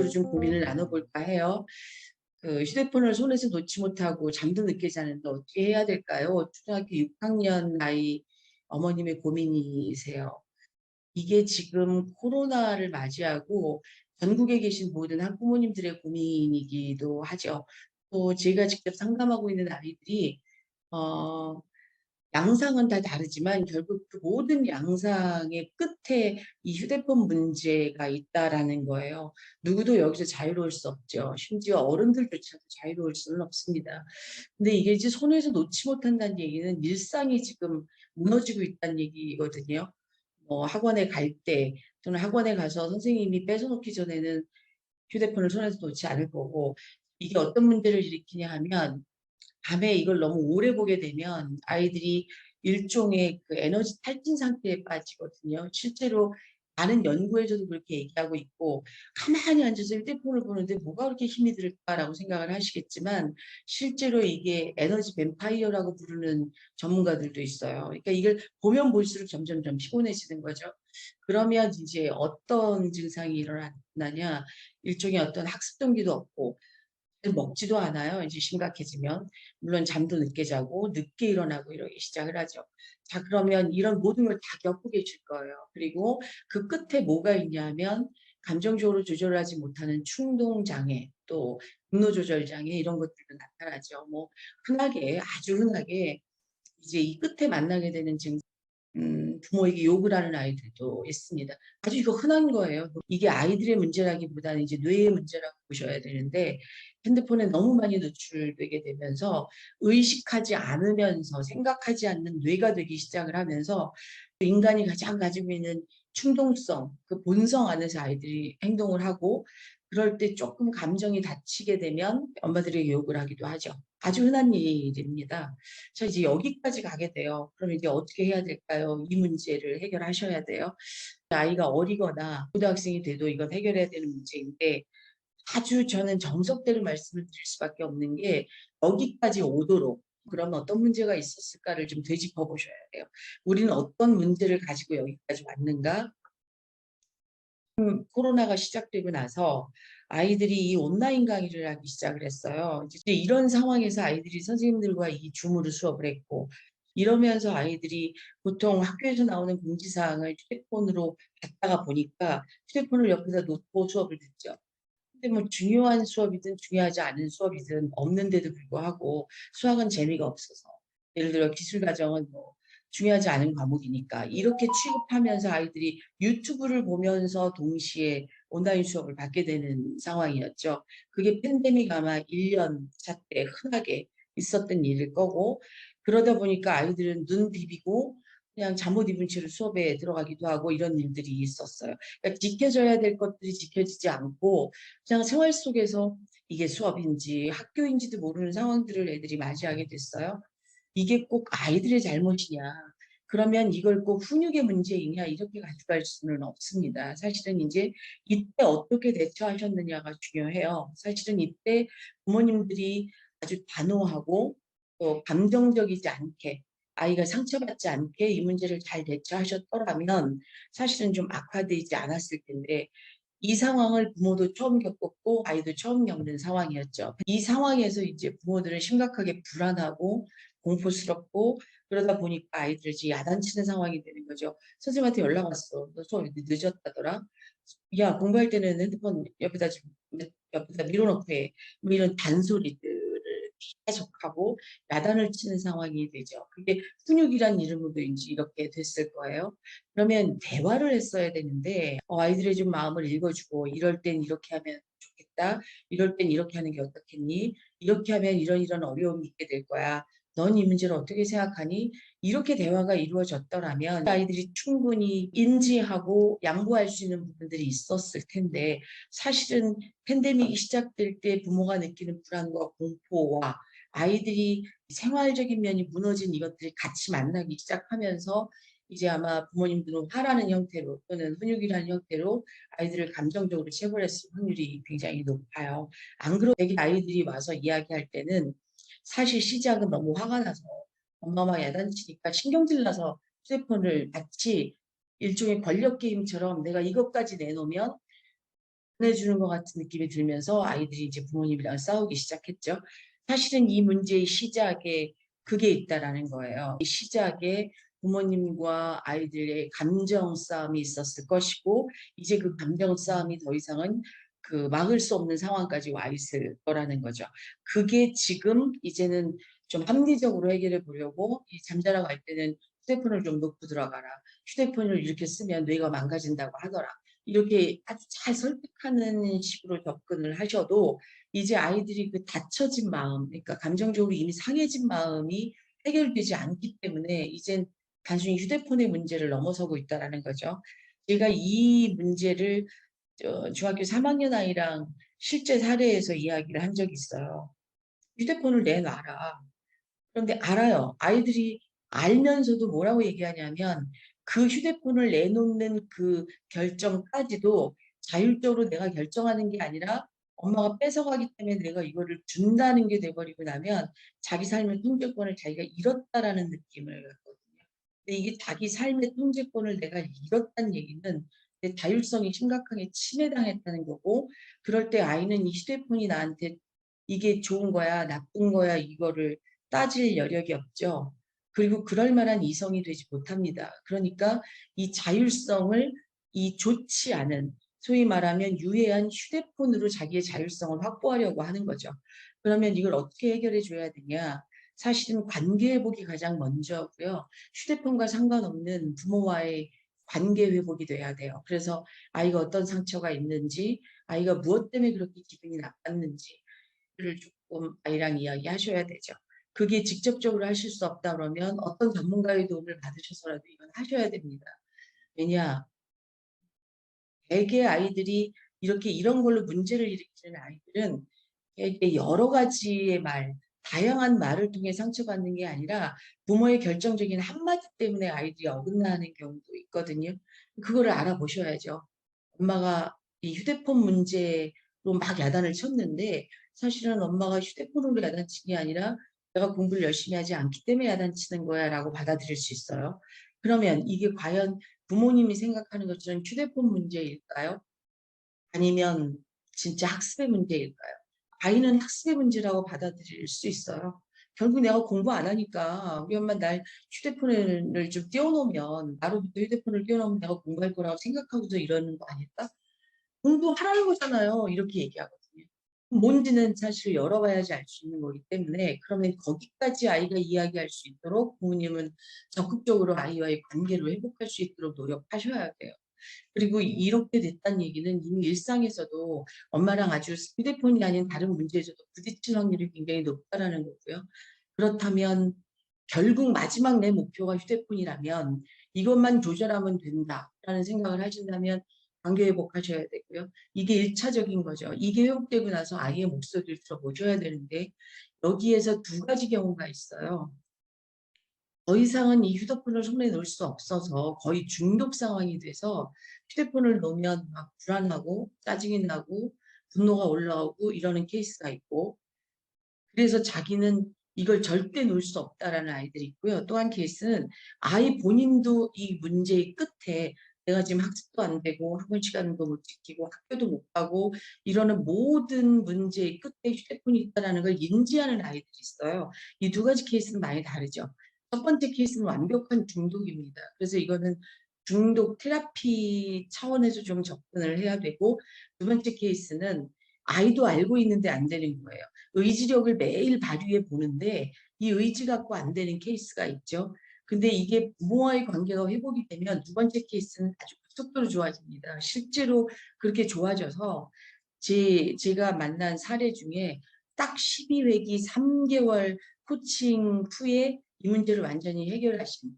좀 고민을 나눠볼까 해요. 휴대폰을 손에서 놓지 못하고 잠도 늦게 자는데 어떻게 해야 될까요? 초등학교 6학년 나이 어머님의 고민이세요. 이게 지금 코로나를 맞이하고 전국에 계신 모든 학부모님들의 고민이기도 하죠. 또 제가 직접 상담하고 있는 아이들이 어, 양상은 다 다르지만 결국 그 모든 양상의 끝에 이 휴대폰 문제가 있다라는 거예요. 누구도 여기서 자유로울 수 없죠. 심지어 어른들조차도 자유로울 수는 없습니다. 근데 이게 이제 손에서 놓지 못한다는 얘기는 일상이 지금 무너지고 있다는 얘기거든요. 뭐 학원에 갈 때 또는 학원에 가서 선생님이 뺏어놓기 전에는 휴대폰을 손에서 놓지 않을 거고, 이게 어떤 문제를 일으키냐 하면 밤에 이걸 너무 오래 보게 되면 아이들이 일종의 그 에너지 탈진 상태에 빠지거든요. 실제로 많은 연구에서도 그렇게 얘기하고 있고, 가만히 앉아서 휴대폰을 보는데 뭐가 그렇게 힘이 들까라고 생각을 하시겠지만, 실제로 이게 에너지 뱀파이어라고 부르는 전문가들도 있어요. 그러니까 이걸 보면 볼수록 점점점 피곤해지는 거죠. 그러면 이제 어떤 증상이 일어나냐, 일종의 어떤 학습 동기도 없고 먹지도 않아요. 이제 심각해지면. 물론 잠도 늦게 자고 늦게 일어나고 이러기 시작을 하죠. 자, 그러면 이런 모든 걸 다 겪고 계실 거예요. 그리고 그 끝에 뭐가 있냐면 감정적으로 조절하지 못하는 충동 장애, 또 분노 조절 장애 이런 것들도 나타나죠. 뭐 흔하게 아주 흔하게 이제 이 끝에 만나게 되는 증상. 부모에게 욕을 하는 아이들도 있습니다. 아주 이거 흔한 거예요. 이게 아이들의 문제라기보다는 이제 뇌의 문제라고 보셔야 되는데, 핸드폰에 너무 많이 노출되게 되면서 의식하지 않으면서 생각하지 않는 뇌가 되기 시작을 하면서 인간이 가장 가지고 있는 충동성, 그 본성 안에서 아이들이 행동을 하고, 그럴 때 조금 감정이 다치게 되면 엄마들에게 욕을 하기도 하죠. 아주 흔한 일입니다. 자, 이제 여기까지 가게 돼요. 그럼 이제 어떻게 해야 될까요? 이 문제를 해결하셔야 돼요. 아이가 어리거나 고등학생이 돼도 이건 해결해야 되는 문제인데, 아주 저는 정석대로 말씀을 드릴 수밖에 없는 게, 여기까지 오도록 그러면 어떤 문제가 있었을까를 좀 되짚어 보셔야 돼요. 우리는 어떤 문제를 가지고 여기까지 왔는가? 코로나가 시작되고 나서 아이들이 이 온라인 강의를 하기 시작을 했어요. 이제 이런 상황에서 아이들이 선생님들과 이 줌으로 수업을 했고, 이러면서 아이들이 보통 학교에서 나오는 공지사항을 휴대폰으로 받다가 보니까 휴대폰을 옆에다 놓고 수업을 듣죠. 근데 뭐 중요한 수업이든 중요하지 않은 수업이든 없는데도 불구하고 수학은 재미가 없어서, 예를 들어 기술 과정은 뭐 중요하지 않은 과목이니까 이렇게 취급하면서 아이들이 유튜브를 보면서 동시에 온라인 수업을 받게 되는 상황이었죠. 그게 팬데믹 아마 1년 차 때 흔하게 있었던 일일 거고, 그러다 보니까 아이들은 눈 비비고 그냥 잠옷 입은 채로 수업에 들어가기도 하고 이런 일들이 있었어요. 그러니까 지켜져야 될 것들이 지켜지지 않고 그냥 생활 속에서 이게 수업인지 학교인지도 모르는 상황들을 애들이 맞이하게 됐어요. 이게 꼭 아이들의 잘못이냐? 그러면 이걸 꼭 훈육의 문제이냐? 이렇게 가져갈 수는 없습니다. 사실은 이제 이때 어떻게 대처하셨느냐가 중요해요. 사실은 이때 부모님들이 아주 단호하고 또 감정적이지 않게, 아이가 상처받지 않게 이 문제를 잘 대처하셨더라면 사실은 좀 악화되지 않았을 텐데, 이 상황을 부모도 처음 겪었고 아이도 처음 겪는 상황이었죠. 이 상황에서 이제 부모들은 심각하게 불안하고 공포스럽고, 그러다 보니까 아이들을 이제 야단치는 상황이 되는 거죠. 선생님한테 연락 왔어. 너 수업 늦었다더라. 야, 공부할 때는 핸드폰 옆에다 밀어놓고 해. 뭐 이런 단소리들을 계속하고 야단을 치는 상황이 되죠. 그게 훈육이란 이름으로 이제 이렇게 됐을 거예요. 그러면 대화를 했어야 되는데, 아이들의 좀 마음을 읽어주고, 이럴 땐 이렇게 하면 좋겠다. 이럴 땐 이렇게 하는 게 어떻겠니? 이렇게 하면 이런 어려움이 있게 될 거야. 넌 이 문제를 어떻게 생각하니? 이렇게 대화가 이루어졌더라면 아이들이 충분히 인지하고 양보할 수 있는 부분들이 있었을 텐데, 사실은 팬데믹이 시작될 때 부모가 느끼는 불안과 공포와 아이들이 생활적인 면이 무너진 이것들이 같이 만나기 시작하면서 이제 아마 부모님들은 화라는 형태로 또는 훈육이라는 형태로 아이들을 감정적으로 체벌했을 확률이 굉장히 높아요. 안 그러면 아이들이 와서 이야기할 때는 사실 시작은 너무 화가 나서 엄마가 야단치니까 신경질 나서 휴대폰을 마치 일종의 권력 게임처럼 내가 이것까지 내놓으면 보내주는 것 같은 느낌이 들면서 아이들이 이제 부모님이랑 싸우기 시작했죠. 사실은 이 문제의 시작에 그게 있다라는 거예요. 이 시작에 부모님과 아이들의 감정 싸움이 있었을 것이고 이제 그 감정 싸움이 더 이상은 그 막을 수 없는 상황까지 와 있을 거라는 거죠. 그게 지금 이제는 좀 합리적으로 해결해 보려고 이 잠자러 갈 때는 휴대폰을 좀 놓고 들어가라. 휴대폰을 이렇게 쓰면 뇌가 망가진다고 하더라. 이렇게 아주 잘 설득하는 식으로 접근을 하셔도 이제 아이들이 그 닫혀진 마음, 그러니까 감정적으로 이미 상해진 마음이 해결되지 않기 때문에 이젠 단순히 휴대폰의 문제를 넘어서고 있다라는 거죠. 제가 이 문제를 중학교 3학년 아이랑 실제 사례에서 이야기를 한 적이 있어요. 휴대폰을 내놔라. 그런데 알아요. 아이들이 알면서도 뭐라고 얘기하냐면 그 휴대폰을 내놓는 그 결정까지도 자율적으로 내가 결정하는 게 아니라 엄마가 뺏어가기 때문에 내가 이거를 준다는 게 돼버리고 나면 자기 삶의 통제권을 자기가 잃었다라는 느낌을 갖거든요. 근데 이게 자기 삶의 통제권을 내가 잃었다는 얘기는 내 자율성이 심각하게 침해당했다는 거고 그럴 때 아이는 이 휴대폰이 나한테 이게 좋은 거야, 나쁜 거야, 이거를 따질 여력이 없죠. 그리고 그럴 만한 이성이 되지 못합니다. 그러니까 이 자율성을 이 좋지 않은 소위 말하면 유해한 휴대폰으로 자기의 자율성을 확보하려고 하는 거죠. 그러면 이걸 어떻게 해결해 줘야 되냐? 사실은 관계 회복이 가장 먼저고요. 휴대폰과 상관없는 부모와의 관계 회복이 돼야 돼요. 그래서 아이가 어떤 상처가 있는지, 아이가 무엇 때문에 그렇게 기분이 나빴는지를 조금 아이랑 이야기하셔야 되죠. 그게 직접적으로 하실 수 없다 그러면 어떤 전문가의 도움을 받으셔서라도 이건 하셔야 됩니다. 왜냐, 대개 아이들이 이렇게 이런 걸로 문제를 일으키는 아이들은 이게 여러 가지의 말, 다양한 말을 통해 상처받는 게 아니라 부모의 결정적인 한마디 때문에 아이들이 어긋나는 경우도 있거든요. 그거를 알아보셔야죠. 엄마가 이 휴대폰 문제로 막 야단을 쳤는데 사실은 엄마가 휴대폰으로 야단친 게 아니라 내가 공부를 열심히 하지 않기 때문에 야단치는 거야 라고 받아들일 수 있어요. 그러면 이게 과연 부모님이 생각하는 것처럼 휴대폰 문제일까요? 아니면 진짜 학습의 문제일까요? 아이는 학습의 문제라고 받아들일 수 있어요. 결국 내가 공부 안 하니까 우리 엄마 날 휴대폰을 좀 띄워놓으면 나로부터 휴대폰을 띄워놓으면 내가 공부할 거라고 생각하고서 이러는 거 아닐까? 공부하라는 거잖아요. 이렇게 얘기하거든요. 뭔지는 사실 열어봐야지 알 수 있는 거기 때문에 그러면 거기까지 아이가 이야기할 수 있도록 부모님은 적극적으로 아이와의 관계를 회복할 수 있도록 노력하셔야 돼요. 그리고 이렇게 됐다는 얘기는 이미 일상에서도 엄마랑 아주 휴대폰이 아닌 다른 문제에서도 부딪힐 확률이 굉장히 높다라는 거고요. 그렇다면 결국 마지막 내 목표가 휴대폰이라면 이것만 조절하면 된다라는 생각을 하신다면 관계 회복하셔야 되고요. 이게 1차적인 거죠. 이게 회복되고 나서 아이의 목소리를 들어보셔야 되는데 여기에서 두 가지 경우가 있어요. 더 이상은 이 휴대폰을 손에 놓을 수 없어서 거의 중독 상황이 돼서 휴대폰을 놓으면 막 불안하고 짜증이 나고 분노가 올라오고 이러는 케이스가 있고 그래서 자기는 이걸 절대 놓을 수 없다라는 아이들이 있고요. 또 한 케이스는 아이 본인도 이 문제의 끝에 내가 지금 학습도 안 되고 학원 시간도 못 지키고 학교도 못 가고 이러는 모든 문제의 끝에 휴대폰이 있다는 걸 인지하는 아이들이 있어요. 이 두 가지 케이스는 많이 다르죠. 첫 번째 케이스는 완벽한 중독입니다. 그래서 이거는 중독 테라피 차원에서 좀 접근을 해야 되고 두 번째 케이스는 아이도 알고 있는데 안 되는 거예요. 의지력을 매일 발휘해 보는데 이 의지 갖고 안 되는 케이스가 있죠. 근데 이게 부모와의 관계가 회복이 되면 두 번째 케이스는 아주 급속도로 좋아집니다. 실제로 그렇게 좋아져서 제가 만난 사례 중에 딱 12회기 3개월 코칭 후에 이 문제를 완전히 해결하신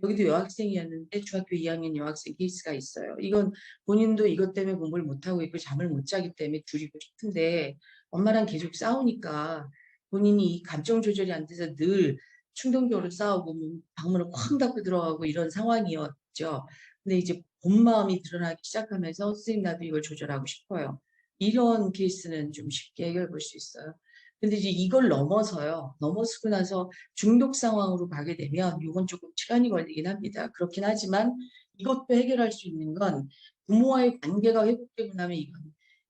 여기도 여학생이었는데 중학교 2학년 여학생 케이스가 있어요. 이건 본인도 이것 때문에 공부를 못하고 있고 잠을 못 자기 때문에 줄이고 싶은데 엄마랑 계속 싸우니까 본인이 이 감정 조절이 안 돼서 늘 충동적으로 싸우고 방문을 쾅 닫고 들어가고 이런 상황이었죠. 근데 이제 본 마음이 드러나기 시작하면서 선생님 나도 이걸 조절하고 싶어요. 이런 케이스는 좀 쉽게 해결해 볼 수 있어요. 근데 이제 이걸 넘어서요. 넘어서고 나서 중독 상황으로 가게 되면 이건 조금 시간이 걸리긴 합니다. 그렇긴 하지만 이것도 해결할 수 있는 건 부모와의 관계가 회복되고 나면 이건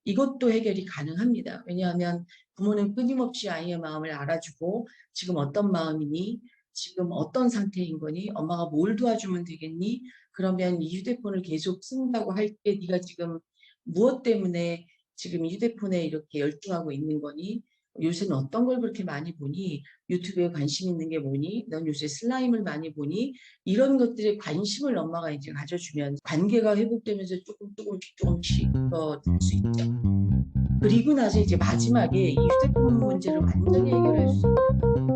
이것도 해결이 가능합니다. 왜냐하면 부모는 끊임없이 아이의 마음을 알아주고 지금 어떤 마음이니? 지금 어떤 상태인 거니? 엄마가 뭘 도와주면 되겠니? 그러면 이 휴대폰을 계속 쓴다고 할 때 네가 지금 무엇 때문에 지금 이 휴대폰에 이렇게 열중하고 있는 거니? 요새는 어떤 걸 그렇게 많이 보니? 유튜브에 관심 있는 게 뭐니? 넌 요새 슬라임을 많이 보니? 이런 것들에 관심을 엄마가 이제 가져주면 관계가 회복되면서 조금씩 더 될 수 있죠. 그리고 나서 이제 마지막에 이 휴대폰 문제를 완전히 해결할 수 있는